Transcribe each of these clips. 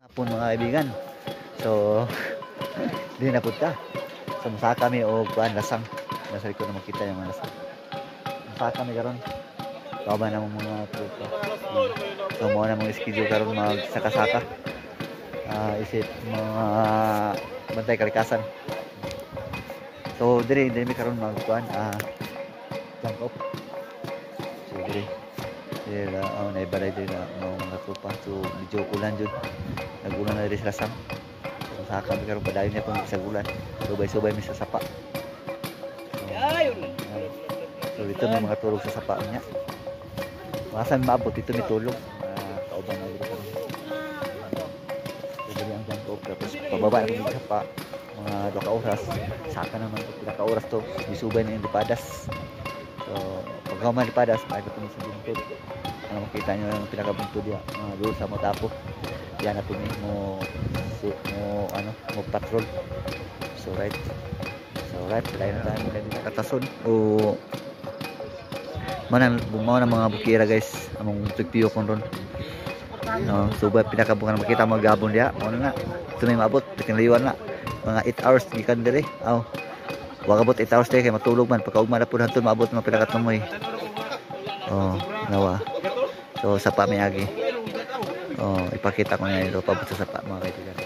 Hapon mga kaibigan. So, di na punta. So, masaka kami o kuan lasang. Nasa likod na makita yung mga lasang. Masaka kami karon. Kauban na mga trupa. So, mo na mga schedule karon magsaka-saka. Isip mga bantay kalikasan. So, diri mi karon magkuan jump up. So, diri naibalay din na mga trupa. So, medyo ulan dyan. Nagulan na rin sa lasang. So, sa kami karon padayon niya pang isang ulan. Subay-subay mi sa sapa. So, dito may mga tulog sa sapa niya. Masan maabot dito may tulog. Kauban na dito karon. So, diri ang jump up. Tapos, pababa na kami sa sapa. Mga 2 oras. Saka naman ito. 2 oras to. Bisubay na yung lipadas. So, pag man lipadas, may ito sa buntod. Ano makita nyo yung pinakabuntod yan. Doon sa Motapo. Yan na tumi mo patrol. So right. Dahil na tayo mula dito katason. Mana mga bukira guys. Among tugpiyo kon ron. So ba pinakabukan makita mga gabon dia. Ano na. Ito may maabot. Pitinlayuan na. Mga 8 hours gikan dire. Wag abot 8 hours tayo kay matulog man. Pagkaugma na po hantud maabot mga pinakatamoy. Nawa. So sapa may agi. Ipakita ko na ito pabot sa sapa mga kaibigan.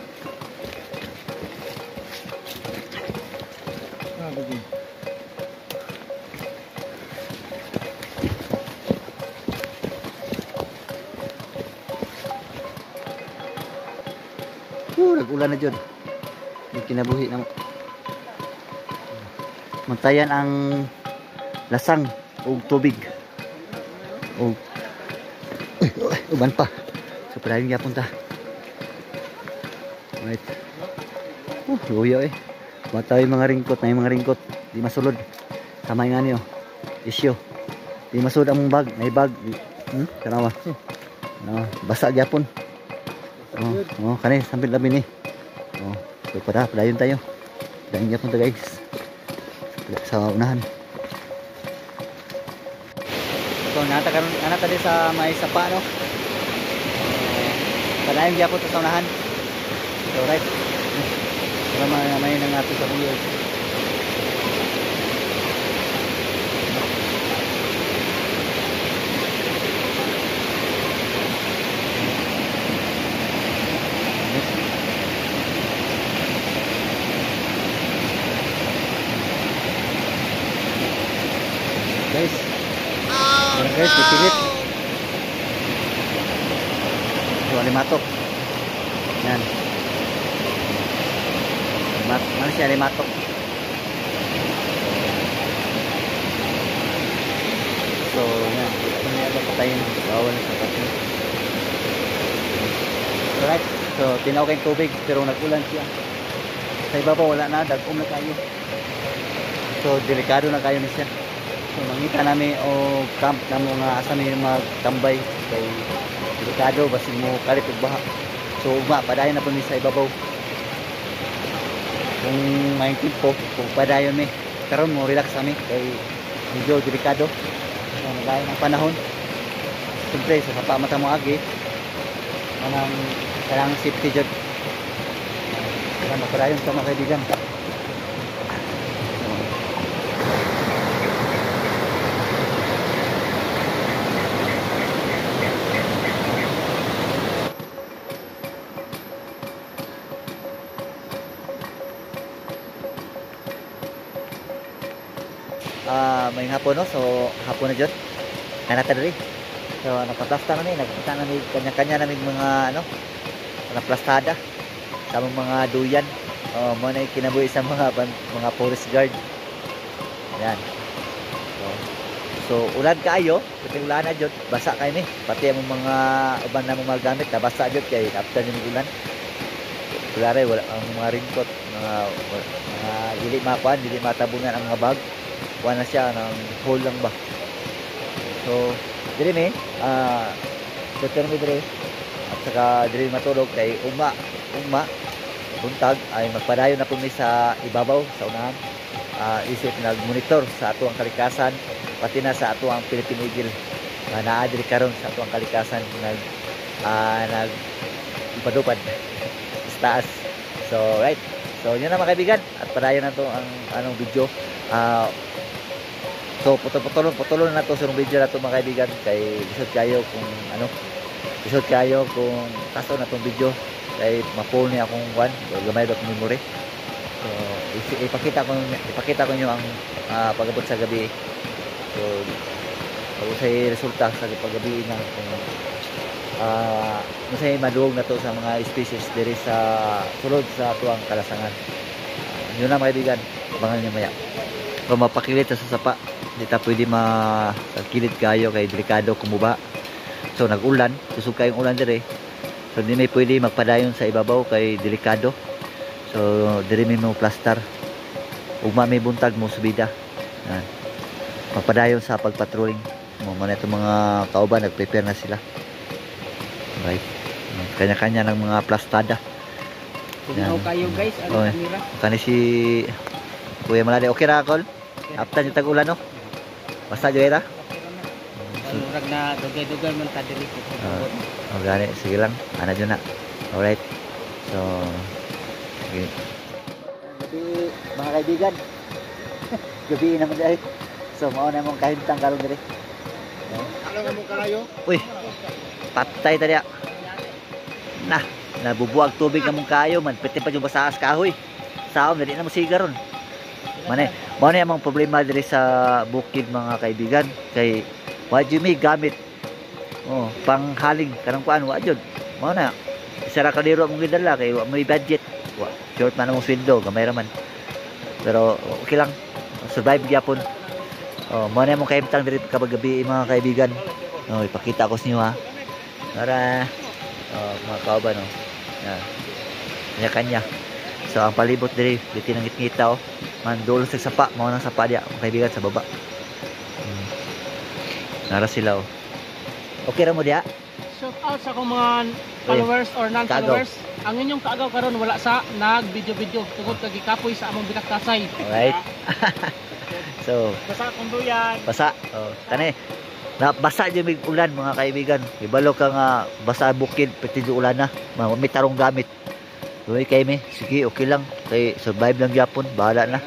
Nag-ulan na dyan. May kinabuhi na mantayan ang lasang o tubig. Uban pa. So padayon gyapon ta. Right. Luyo Mataw yung mga ringkot na yung mga ringkot. Di masulod. Kamay nga niyo. Isyo. Di masulod ang bag. May bag. Kanawa. Basa gyapon. Kanay sambil labi ni. So padayon tayo. Padayon gyapon ta guys. Sa unahan. So nata din sa may sapa no. Padayon gyapon ta sa unahan. So right. Para may nang ato sa buyo. Guys. Guys, pipilit. So, alimatok. Yan. Mana siya alimatok. So, yan. Ito na yung patayin. Bawal sa patayin. Alright. So, tinaw kayong tubig. Pero nag-ulan siya. Sa iba pa wala na. Dag-um na kayo. So, delikado na kayo na siya. So, mangita namin o camp na mga asa may magtambay kay delikado basi mo kalit ug baha. So ugma padayon na po mi sa ibabaw. Kung may tipo kung padayon mi karon mo relax kami kay medyo delikado. So nagayon ang panahon. Siyempre sa sapa mata mo agi kanang safety jud. Kaya mapadayon sa mga kaibigan. May hapon no, so hapon na dyan nanata diri. So napaplasta na nagkita na kanya-kanya na mga naplastada sa mga duyan. Mo na kinabuhi sa mga forest guard. Yan. So ulan kaayo, pati ulan na dyan, basa kayo ni. Pati ang mga uban na mga gamit na basa dyan kay after yung ulan. Kulare wala ang mga ringkot, mga dili makuan, dili matabungan ang mga bag. Wala na siya ng hole lang ba. So diri mi dito mi diri at saka diri matulog kay ugma buntag ay magpadayon na po mi sa ibabaw sa unahan. Isip nag-monitor sa ato ang kalikasan pati na sa ato ang Philippine Eagle naa diri karon sa ato ang kalikasan ipadupad sa taas. So right, so yun na mga kaibigan, at padayon na to ang anong video. So putulon na to sa video na to mga kaibigan, kay isod kayo kung ano, isod kayo kung kaso na tong video kay ma-full ni akong one, so gamay ba kong memory. So ipakita ko nyo ang pag-abot sa gabi. So usay resulta sa paggabi na kung usay maduog na to sa mga species diri sa sulod sa tuwang kalasangan. Yun na mga kaibigan, abangan nyo maya. Kung mapakilit sa sapa, hindi ta pwede makilid kayo kay delikado kumuba. So nag-ulan, kusog kayong ulan dire. So hindi may pwede magpadayon sa ibabaw kay delikado. So dire may mo plaster. Ugma may buntag mo subida. Yan. Magpadayon sa pagpatrolling. Mo na itong mga kauban, nag-prepare na sila. Right. Kanya-kanya ng mga plastada. Tugnaw kayo guys, ang kamera. Kani si Kuya Malade. Okay ra kol? After yung tag-ulan no? Basta jo era. Murag na dugay-dugay man ta diri. Gani, sige lang. Ana dyan na. Alright. So, okay. Gabi, mga kaibigan. Gabi naman dahil. So, mauna mong kahintang karon diri. Ano nga mo kalayo? Uy, patay tadi. Nah, nabubuag tubig na mong kayo man. Pwede pa yung basaas kahoy. Saom, dali na mo sigaron. Mane, muna yung mga problema diri sa bukid mga kaibigan. Kay, what you may gamit. Oh, panghaling karang kuan wa jud. Mao na. Isara ka diro mong gidala kay wa may budget. Wa short man ang sweldo, gamay ra man. Pero okay lang. Survive gyapon. Oh, mao na mong kaimtang diri kabagabi mga kaibigan. Oh, ipakita ko sa inyo ha. Para mga kauban no. Yan. Kanya-kanya. So ang palibot diri bitinangit-ngita oh. Mandol sa sapa, mao nang sapa dia mga kaibigan sa baba. Nara sila oh. Okay ra mo dia? Shout out sa akong mga followers or non-followers. Ang inyong kaagaw karon wala sa nag-video-video tungod kag gikapoy sa among binaktasay. Alright. So, Basa kung duyan. basa. Oh, kani. Na basa jud mig ulan mga kaibigan. Ibalo ka nga basa bukid pati ulan na. May tarong gamit. Uy kay me, sige okay lang. Kay survive lang gyapon, bahala na.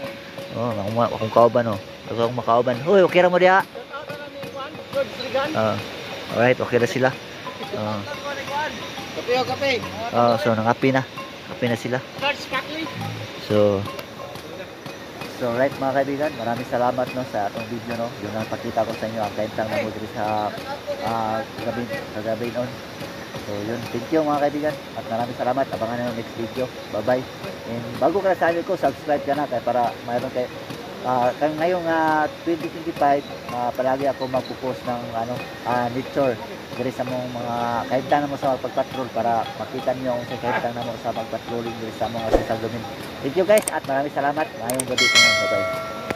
Oh, akong kauban oh. Akong makauban. Hoy, okay ra mo dia? Alright, okay na sila. Kape. So nangapi na. Kapi na sila. So right mga kaibigan, maraming salamat no sa atong video no. Yung nang pakita ko sa inyo ang kaintang na mo diri sa gabi noon. So yun, thank you mga kaibigan at maraming salamat. Abangan niyo next video. Bye-bye. And bago ka na sa channel ko, subscribe ka na kaya para mayroon kayo ngayong 2025 palagi ako magpo-post ng nature diri sa mga kahintang na mo sa pagpatrol para makita niyo kung sa kahintang na mo sa pagpatrolling diri sa mga social domain. Thank you guys at maraming salamat. Ngayong gabi ko. Bye bye.